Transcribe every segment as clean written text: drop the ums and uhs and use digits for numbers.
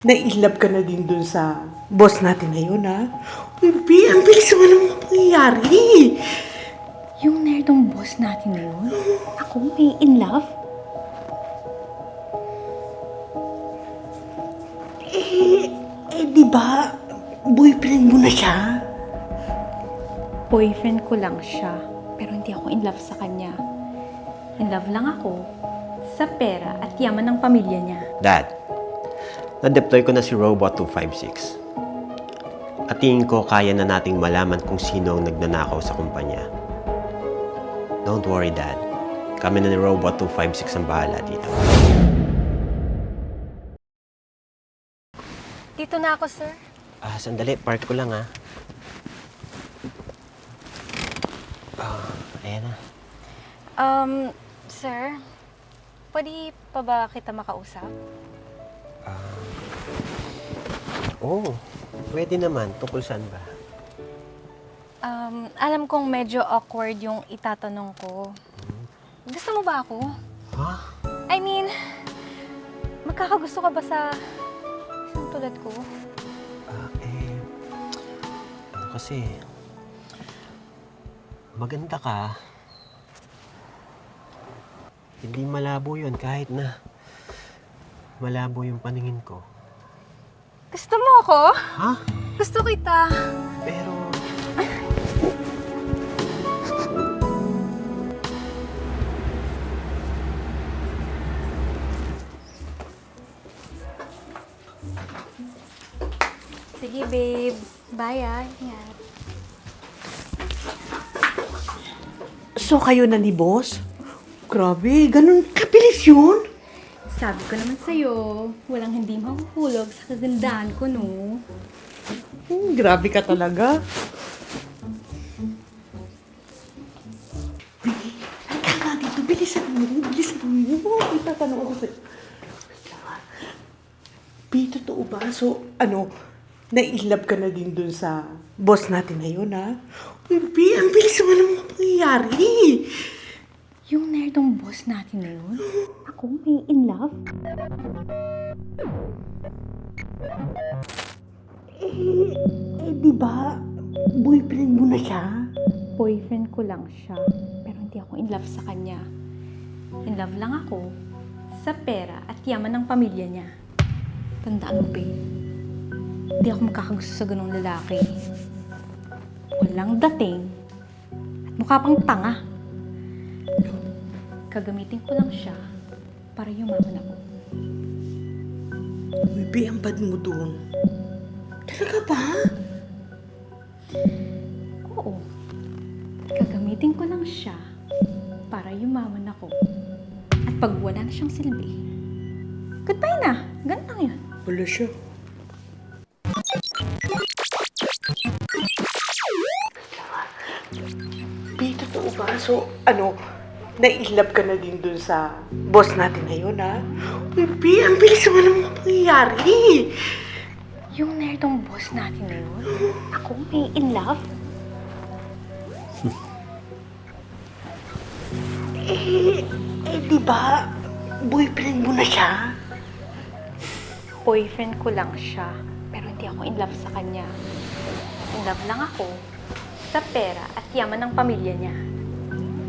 Nailab ka na din dun sa boss natin ngayon, ha? Uy, B, ang bilis naman ang mga pangyayari. Yung nerdong boss natin na yun? Ako may in love? Di ba, boyfriend mo na siya? Boyfriend ko lang siya, pero hindi ako in love sa kanya. In love lang ako sa pera at yaman ng pamilya niya. Dad, na-deploy ko na si Robot 256. At tingin ko kaya na nating malaman kung sino ang nagnanakaw sa kumpanya. Don't worry, Dad. Kami na ni Robot 256 ang bahala dito. Dito na ako, sir. Sandali. Park ko lang, ha. Ayan na. Sir, pwede pa ba kita makausap? Oo. Pwede naman. Tungkol saan ba? Alam kong medyo awkward yung itatanong ko. Gusto mo ba ako? Ha? I mean, magkakagusto ka ba sa isang tulad ko? Kasi maganda ka. Hindi malabo yun kahit na malabo yung paningin ko. Gusto mo ako? Ha? Gusto kita. Pero... Sige, babe. Bye, Ingat. So, kayo na ni boss? Grabe, ganun kabilis yun? Sabi ko naman sa'yo, walang hindi mahuhulog sa kagandahan ko, no? Grabe ka talaga. Halika nga dito, bilisan mo. Itatanong ako sa'yo. B, totoo ba? So, nailab ka na din dun sa boss natin ngayon, ha? Uy, B, ang bilis naman ang mga pangyayari. Yung nerdong boss natin na yun? Ako may in love? Di ba, boyfriend mo na siya? Boyfriend ko lang siya, pero hindi ako in love sa kanya. In love lang ako sa pera at yaman ng pamilya niya. Tandaan mo, babe. Hindi ako makakagusto sa ganung lalaki. Walang dating at mukha pang tanga. Kagamitin ko lang siya para yumaman ako. Uy, B, ang bad mo dun. Talaga ba? Oo. Gagamitin ko lang siya para yumaman ako. At pag wala na siyang silbi, goodbye na. Ganun lang yun. Wala siya. B, totoo ba? So, nailab ka na din dun sa boss natin ngayon, ha? Uy, B, ang bilis naman ang mga pangyayari. Yung nerdong boss natin na yun, ako may in love? Di ba, boyfriend mo na siya? Boyfriend ko lang siya, pero hindi ako in love sa kanya. In love lang ako sa pera at yaman ng pamilya niya.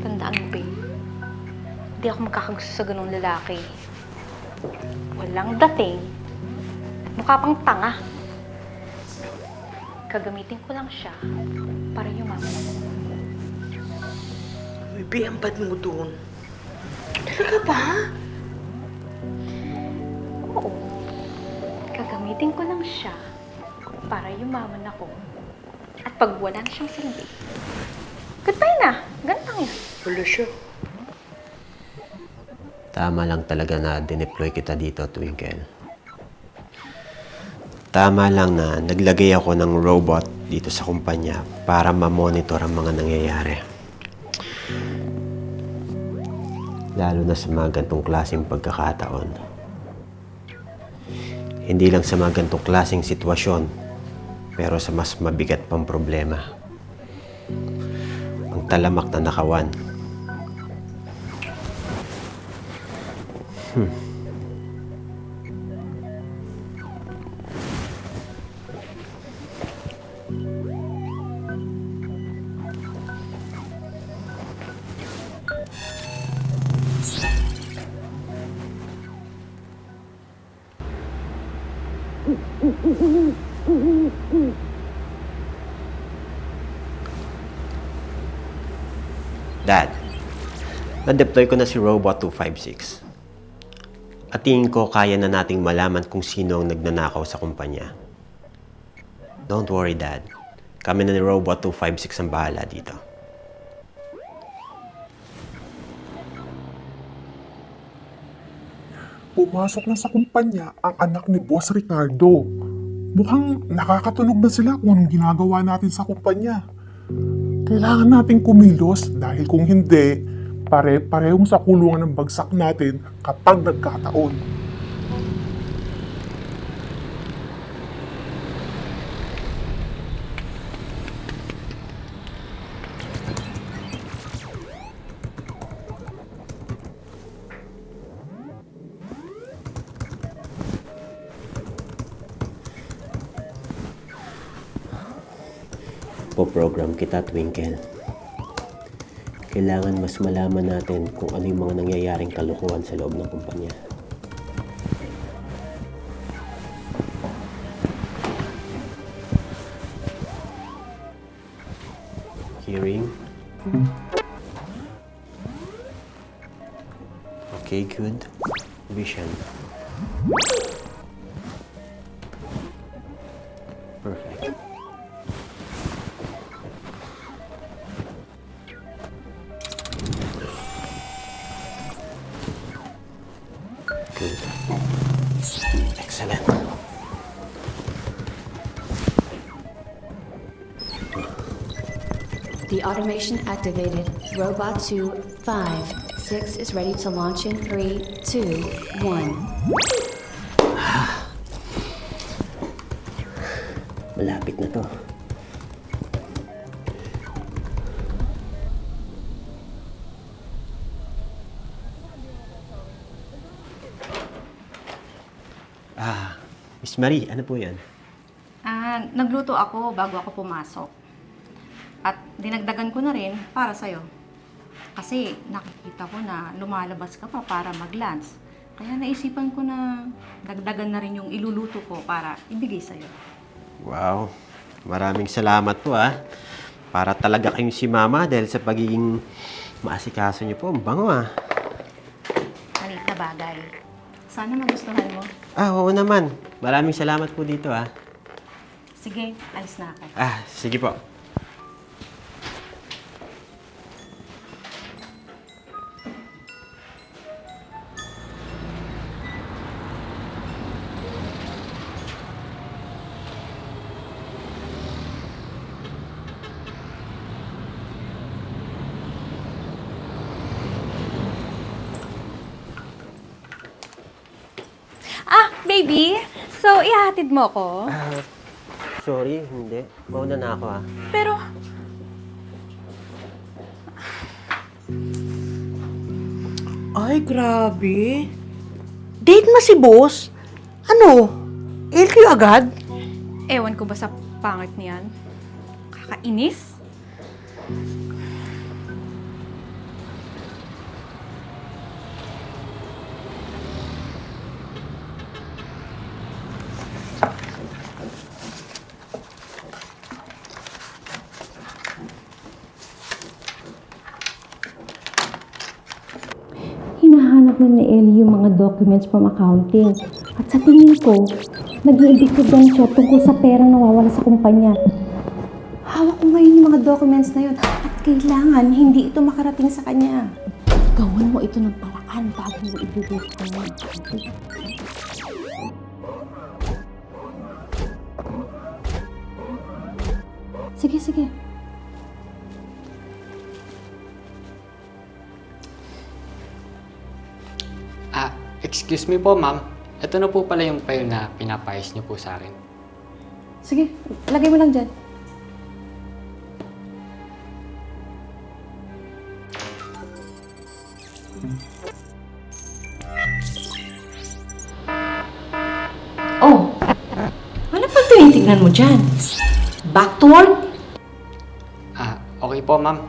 Tandaan mo, babe. Hindi ako makakagusto sa ganung lalaki. Walang dating at mukha pang tanga. Gagamitin ko lang siya para yumaman ako. Uy, B, ang bad mo dun. Talaga ba? Oo. Gagamitin ko lang siya para yumaman ako. At pag wala na siyang silbi, goodbye na. Ganun lang yun. Wala siya. Tama lang talaga na dineploy kita dito, Twinkle. Tama lang na naglagay ako ng robot dito sa kumpanya para ma-monitor ang mga nangyayari. Lalo na sa mga gantong klaseng pagkakataon. Hindi lang sa mga gantong klaseng sitwasyon, pero sa mas mabigat pang problema. Ang talamak na nakawan. Dad, na-deploy ko na si Robot 256. At tingin ko kaya na nating malaman kung sino ang nagnanakaw sa kumpanya. Don't worry, Dad. Kami na ni Robot 256 ang bahala dito. Pumasok na sa kumpanya ang anak ni Boss Ricardo. Mukhang nakakatunog na sila kung anong ginagawa natin sa kumpanya. Kailangan nating kumilos dahil kung hindi, pare-parehong sa kulungan ng bagsak natin kapag nagkataon. Po-program kita, Twinkle. Kailangan mas malaman natin kung ano yung mga nangyayaring kalokohan sa loob ng kumpanya. Hearing. Okay, good. Vision. Perfect. Good. Excellent. The automation activated. Robot 256 is ready to launch in 3, 2, 1. Malapit na to. Miss Marie, ano po yan? Nagluto ako bago ako pumasok. At dinagdagan ko na rin para sa'yo. Kasi nakikita ko na lumalabas ka pa para mag-lunch. Kaya naisipan ko na dagdagan na rin yung iluluto ko para ibigay sa'yo. Wow, maraming salamat po Para talaga kayong si Mama dahil sa pagiging maasikaso niyo po. Ang bango Maliit na bagay. Sana magustuhan mo. Oo naman. Maraming salamat po dito Sige, alis na ako. Sige po. Baby, so ihahatid mo ko? Sorry, hindi. Mauna na ako Pero, Ay, grabe. Date mo si boss? Ano? LQ agad? ewan ko ba sa pangit niyan? Kakainis? Hinahanap na ni Ellie yung mga documents from accounting. At sa tingin ko, nag-iimbestigan siya tungkol sa perang nawawala sa kumpanya. Hawak ko ngayon yung mga documents na yun at kailangan hindi ito makarating sa kanya. Gawan mo ito ng paraan bago mo ibigay sa kanya. Sige, sige. Excuse me po, ma'am. Ito na po pala yung file na pinapayos niyo po sa akin. Sige, lagay mo lang dyan. Oh, ano pa tinitignan mo dyan? Back to work? Okay po, ma'am.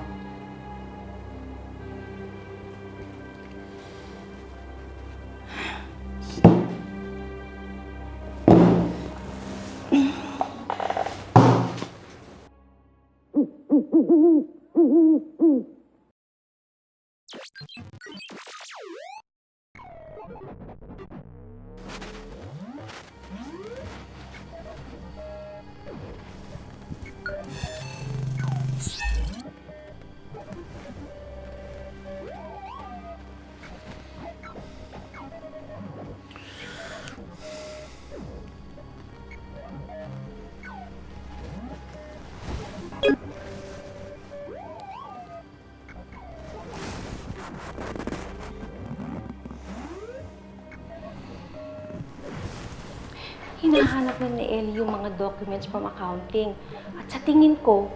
Hinahanap na ni Ellie yung mga documents from accounting. At sa tingin ko,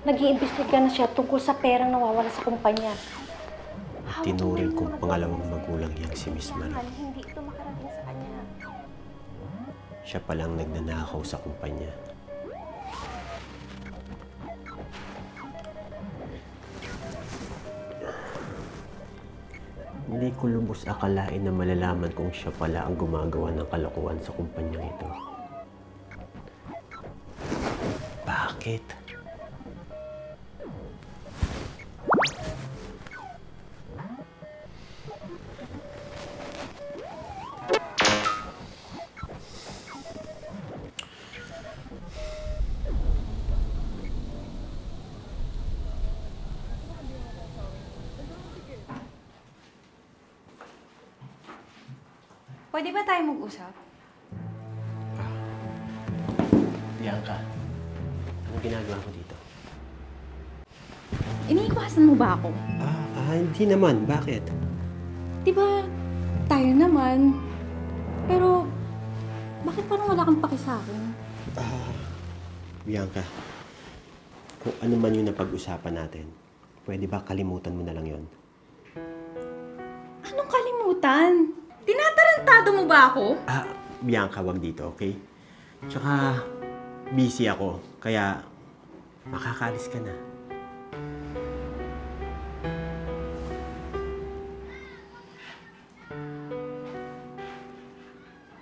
nag-iimbestiga na siya tungkol sa perang nawawala sa kumpanya. Tinuring kong pangalawang magulang yang si Miss Marie. Hindi ito makarating sa kanya. Siya palang nagnanakaw sa kumpanya. Hindi ko lubos akalain na malalaman kung siya pala ang gumagawa ng kalokohan sa kumpanyang ito. Bakit? Pwede ba tayo mag-usap? Bianca, anong ginagawa ko dito? Iniiwasan mo ba ako? Hindi naman. Bakit? Di ba tayo naman? Pero, bakit parang wala kang paki sa akin? Bianca, kung ano man yung napag-usapan natin, pwede ba kalimutan mo na lang yon? Anong kalimutan? Tinatarantado mo ba ako? Bianca, wag dito, okay? Tsaka, busy ako, kaya makakalis ka na.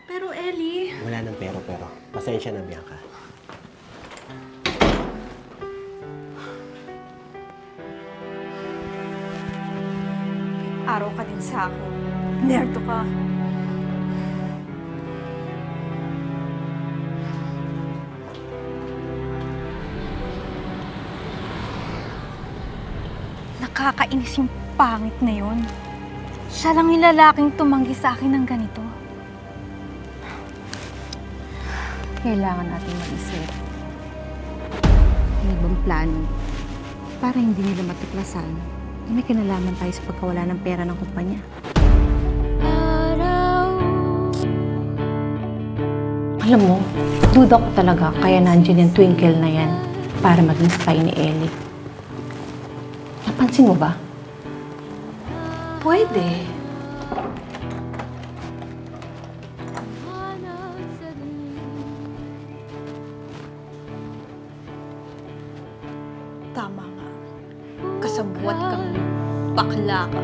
Pero Ellie... Wala nang pero. Pasensya na, Bianca. Araw ka din sa akin. Nerdo ka. Nakakainis yung pangit na yun. Siya lang yung lalaking tumanggi sa akin ng ganito. Kailangan natin mag-isip. May ibang plano para hindi nila matuklasan na may kinalaman tayo sa pagkawala ng pera ng kumpanya. Alam mo, duda ko talaga kaya nandiyan yung twinkle na yan para maging spy ni Ellie. Napansin mo ba? Pwede. Tama nga. Kasabuat kang bakla ka.